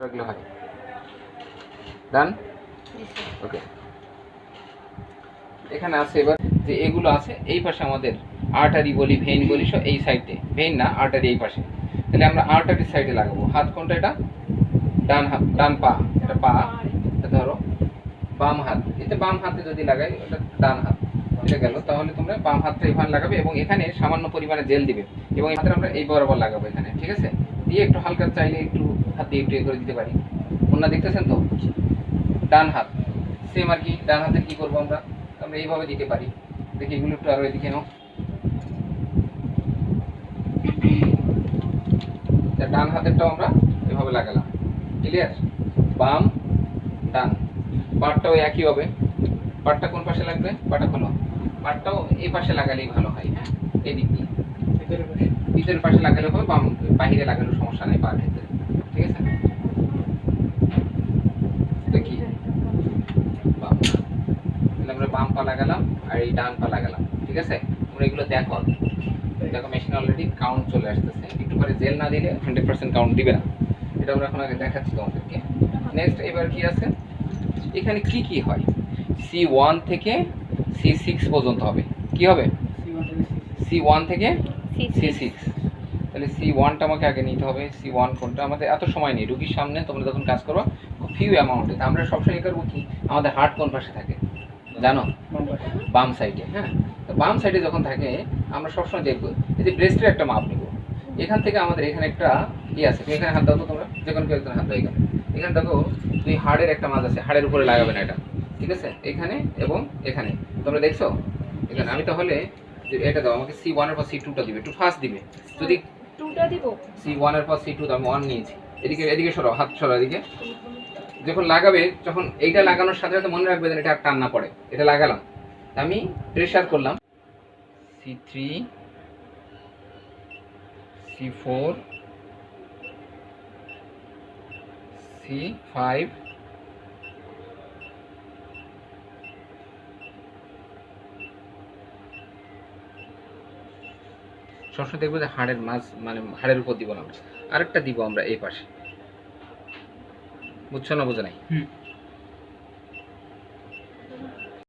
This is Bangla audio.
রাখলে হয়। ডান, ওকে। এখানে আছে এবার যে এগুলো আছে এই পাশে আমাদের আর্টারি বলি, ভেইন বলি, সব এই সাইডে। ভেইন না, আর্টারি এই পাশে। তাহলে আমরা আর্টারি সাইডে লাগাবো। হাত কোনটা? এটা ডান হাত, ডান পা। এটা পা, এটা ধরো বাম হাত। এতে বাম হাতে যদি লাগাই ওটা ডান হাত, এটা গেল। তাহলে তোমরা বাম হাতটা এখানে লাগাবে এবং এখানে সামান্য পরিমাণে জেল দিবে এবং এই হাতে আমরা এই বরাবর লাগাবো এখানে, ঠিক আছে? দিয়ে একটু হালকা চাইলে একটু হাত দিয়ে একটু করে দিতে পারি। ওনা দেখতেছেন তো? ডান হাত সেম আর কি। ডান হাতে কি করবো আমরা? আমরা এইভাবে দিতে পারি। দেখি এগুলো একটু আরো এদিকে নাও। ডান হাতেরটাও আমরা এভাবে লাগালাম, ক্লিয়ার? বাম ডান। পাটটাও একই হবে। পাটটা কোন পাশে লাগবে? পাটা খোলো। পাটটাও এই পাশে লাগালেই ভালো হয়। হ্যাঁ, এই দিক দিয়ে ভিতরের পাশে লাগালে হবে, বাম বাহিরে লাগালেও সমস্যা নেই পার ভিতরে, ঠিক আছে? দেখি বাম, তাহলে আমরা বাম পা লাগালাম আর এই ডান পা লাগালাম, ঠিক আছে? তোমরা এগুলো দেখো, দেখো মেশিন অলরেডি কাউন্ট চলে আসতেছে। একটু পরে জেল না দিলে 100% কাউন্ট দিবে না। এটা আমরা এখন আগে দেখাচ্ছি তোমাদেরকে। নেক্সট এবার কি আছে এখানে, কি কি হয়? C1 থেকে C6 পর্যন্ত হবে। কি হবে? C1 থেকে C6। তাহলে C1টা আমাকে আগে নিতে হবে। C1 কোনটা? আমাদের এত সময় নেই, রুগীর সামনে তোমরা যখন কাজ করো খুব ফিউ অ্যামাউন্টে। তা আমরা সবসময় করবো কি, আমাদের হার্ট কোন পাশে থাকে জানো? বাম সাইডে। হ্যাঁ, তো বাম সাইডে যখন থাকে আমরা সবসময় দেখবো এই যে ব্রেস্টের একটা মাপ নিব। এখান থেকে আমাদের এখানে একটা ইয়ে আছে, তুমি এখানে হাত দাও তো, তোমরা যে কোনো কেউ একজন হাত দাও এখানে। এখানে দেখো তুই হাড়ের একটা মাছ আছে, হাড়ের উপরে লাগাবে না এটা, ঠিক আছে? এখানে এবং এখানে তোমরা দেখছো এখানে। আমি তাহলে এটা দাও আমাকে, C1 এর পর C2টা দিবে, একটু ফাস্ট দিবে। যদি 2টা দিব, C1 এর পর C2 দাও, আমি 1 নিয়েছি। এদিকে এদিকে সরাও, হাত সরাও এদিকে। যখন লাগাবে, যখন এইটা লাগানোর সাথে সাথে মনে রাখবে যেন এটা আর টান না পড়ে। এটা লাগালাম, আমি প্রেসার করলাম C3 C4 C5 সবসময় দেখবো যে হাড়ের মাছ, মানে হাড়ের উপর দিব না, আরেকটা দিব আমরা এই পাশে। বুঝছো না? বোঝা নাই?